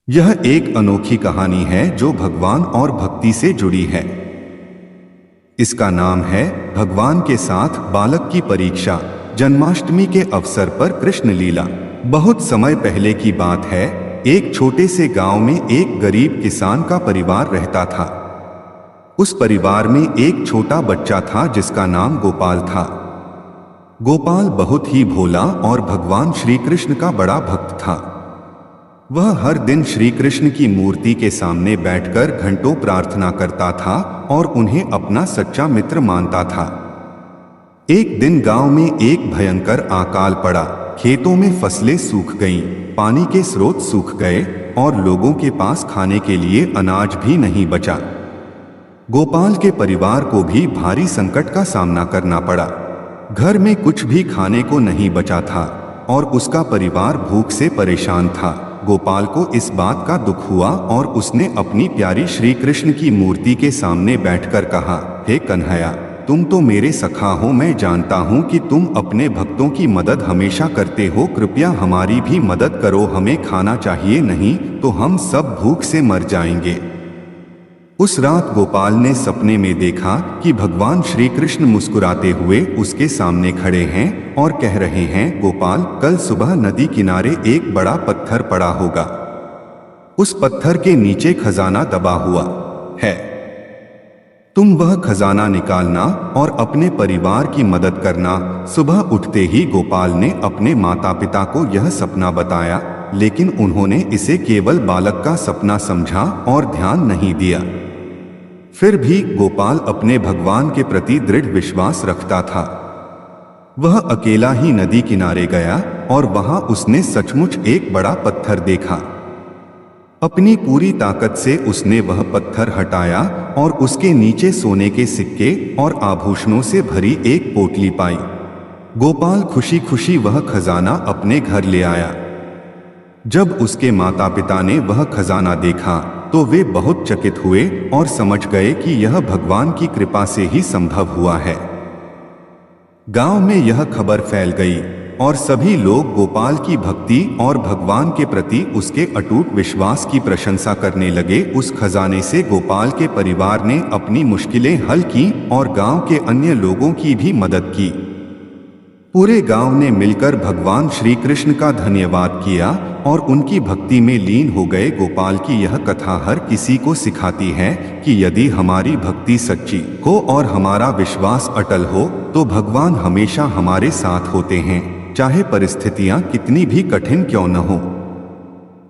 यह एक अनोखी कहानी है जो भगवान और भक्ति से जुड़ी है। इसका नाम है भगवान के साथ बालक की परीक्षा। जन्माष्टमी के अवसर पर कृष्ण लीला। बहुत समय पहले की बात है। एक छोटे से गांव में एक गरीब किसान का परिवार रहता था। उस परिवार में एक छोटा बच्चा था जिसका नाम गोपाल था। गोपाल बहुत ही भोला और भगवान श्री कृष्ण का बड़ा भक्त था। वह हर दिन श्री कृष्ण की मूर्ति के सामने बैठकर घंटों प्रार्थना करता था और उन्हें अपना सच्चा मित्र मानता था। एक दिन गांव में एक भयंकर अकाल पड़ा। खेतों में फसलें सूख गईं, पानी के स्रोत सूख गए और लोगों के पास खाने के लिए अनाज भी नहीं बचा। गोपाल के परिवार को भी भारी संकट का सामना करना पड़ा। घर में कुछ भी खाने को नहीं बचा था और उसका परिवार भूख से परेशान था। गोपाल को इस बात का दुख हुआ और उसने अपनी प्यारी श्री कृष्ण की मूर्ति के सामने बैठकर कहा, हे कन्हैया, तुम तो मेरे सखा हो। मैं जानता हूँ कि तुम अपने भक्तों की मदद हमेशा करते हो। कृपया हमारी भी मदद करो। हमें खाना चाहिए, नहीं तो हम सब भूख से मर जाएंगे। उस रात गोपाल ने सपने में देखा कि भगवान श्री कृष्ण मुस्कुराते हुए उसके सामने खड़े हैं और कह रहे हैं, गोपाल, कल सुबह नदी किनारे एक बड़ा पत्थर पड़ा होगा। उस पत्थर के नीचे खजाना दबा हुआ है। तुम वह खजाना निकालना और अपने परिवार की मदद करना। सुबह उठते ही गोपाल ने अपने माता पिता को यह सपना बताया, लेकिन उन्होंने इसे केवल बालक का सपना समझा और ध्यान नहीं दिया। फिर भी गोपाल अपने भगवान के प्रति दृढ़ विश्वास रखता था। वह अकेला ही नदी किनारे गया और वहां उसने सचमुच एक बड़ा पत्थर देखा। अपनी पूरी ताकत से उसने वह पत्थर हटाया और उसके नीचे सोने के सिक्के और आभूषणों से भरी एक पोटली पाई। गोपाल खुशी खुशी वह खजाना अपने घर ले आया। जब उसके माता पिता ने वह खजाना देखा तो वे बहुत चकित हुए और समझ गए कि यह भगवान की कृपा से ही संभव हुआ है। गांव में यह खबर फैल गई और सभी लोग गोपाल की भक्ति और भगवान के प्रति उसके अटूट विश्वास की प्रशंसा करने लगे। उस खजाने से गोपाल के परिवार ने अपनी मुश्किलें हल की और गांव के अन्य लोगों की भी मदद की। पूरे गांव ने मिलकर भगवान श्री कृष्ण का धन्यवाद किया और उनकी भक्ति में लीन हो गए। गोपाल की यह कथा हर किसी को सिखाती है कि यदि हमारी भक्ति सच्ची हो और हमारा विश्वास अटल हो तो भगवान हमेशा हमारे साथ होते हैं, चाहे परिस्थितियां कितनी भी कठिन क्यों न हो।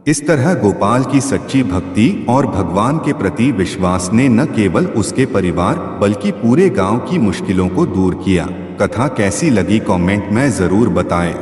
इस तरह गोपाल की सच्ची भक्ति और भगवान के प्रति विश्वास ने न केवल उसके परिवार बल्कि पूरे गांव की मुश्किलों को दूर किया। कथा कैसी लगी कमेंट में जरूर बताएं।